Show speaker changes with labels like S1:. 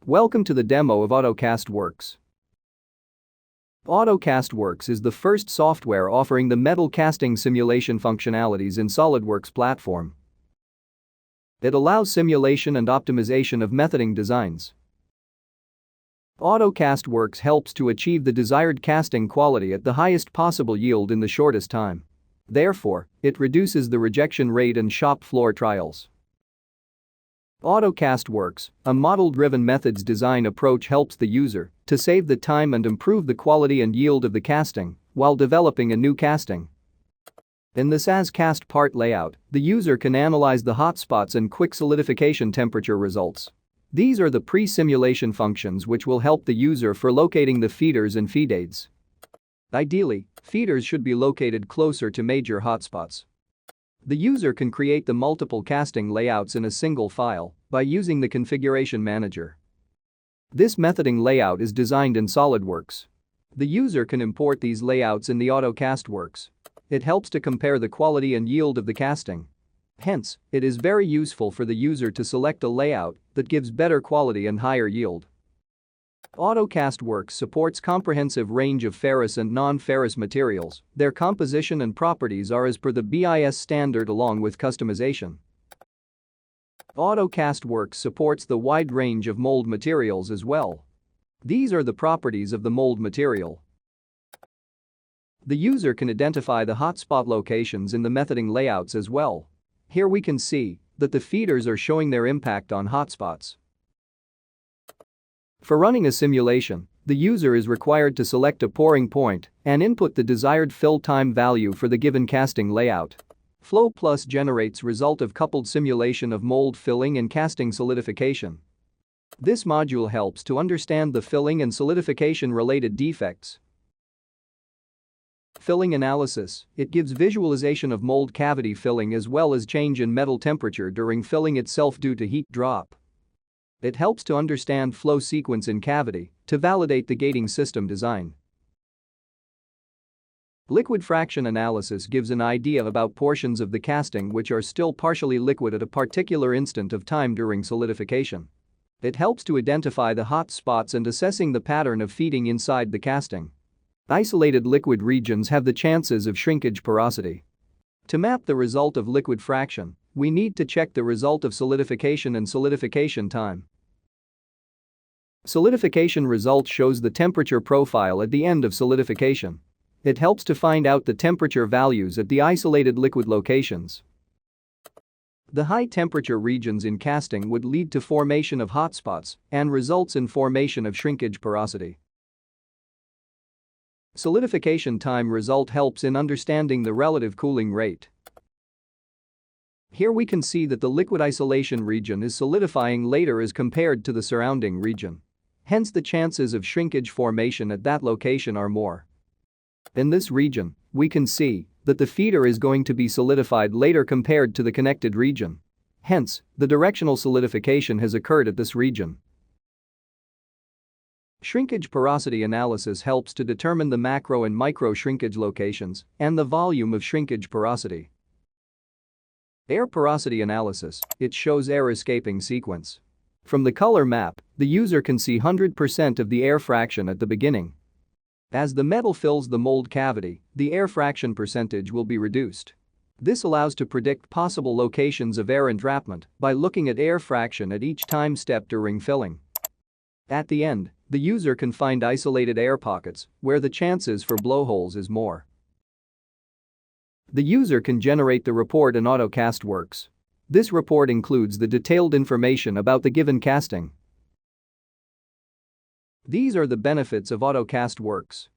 S1: Welcome to the demo of AutoCAST Works. AutoCAST Works is the first software offering the metal casting simulation functionalities in SolidWorks platform. It allows simulation and optimization of methoding designs. AutoCAST Works helps to achieve the desired casting quality at the highest possible yield in the shortest time. Therefore, it reduces the rejection rate and shop floor trials. AutoCAST Works, a model-driven methods design approach, helps the user to save the time and improve the quality and yield of the casting while developing a new casting. In this as-cast part layout, the user can analyze the hotspots and quick solidification temperature results. These are the pre-simulation functions which will help the user for locating the feeders and feed aids. Ideally, feeders should be located closer to major hotspots. The user can create the multiple casting layouts in a single file by using the configuration manager. This methoding layout is designed in SolidWorks. The user can import these layouts in the AutoCAST Works. It helps to compare the quality and yield of the casting. Hence, it is very useful for the user to select a layout that gives better quality and higher yield. AutoCAST Works supports comprehensive range of ferrous and non-ferrous materials. Their composition and properties are as per the BIS standard along with customization. AutoCAST Works supports the wide range of mold materials as well. These are the properties of the mold material. The user can identify the hotspot locations in the methoding layouts as well. Here we can see that the feeders are showing their impact on hotspots. For running a simulation, the user is required to select a pouring point and input the desired fill time value for the given casting layout. Flow Plus generates result of coupled simulation of mold filling and casting solidification. This module helps to understand the filling and solidification related defects. Filling analysis, it gives visualization of mold cavity filling as well as change in metal temperature during filling itself due to heat drop. It helps to understand flow sequence in cavity to validate the gating system design. Liquid fraction analysis gives an idea about portions of the casting which are still partially liquid at a particular instant of time during solidification. It helps to identify the hot spots and assessing the pattern of feeding inside the casting. Isolated liquid regions have the chances of shrinkage porosity. To map the result of liquid fraction, we need to check the result of solidification and solidification time. Solidification result shows the temperature profile at the end of solidification. It helps to find out the temperature values at the isolated liquid locations. The high temperature regions in casting would lead to formation of hotspots and results in formation of shrinkage porosity. Solidification time result helps in understanding the relative cooling rate. Here we can see that the liquid isolation region is solidifying later as compared to the surrounding region. Hence the chances of shrinkage formation at that location are more. In this region, we can see that the feeder is going to be solidified later compared to the connected region. Hence, the directional solidification has occurred at this region. Shrinkage porosity analysis helps to determine the macro and micro shrinkage locations and the volume of shrinkage porosity. Air porosity analysis, it shows air escaping sequence. From the color map, the user can see 100% of the air fraction at the beginning. As the metal fills the mold cavity, the air fraction percentage will be reduced. This allows to predict possible locations of air entrapment by looking at air fraction at each time step during filling. At the end, the user can find isolated air pockets where the chances for blowholes is more. The user can generate the report in AutoCAST Works. This report includes the detailed information about the given casting. These are the benefits of AutoCAST Works.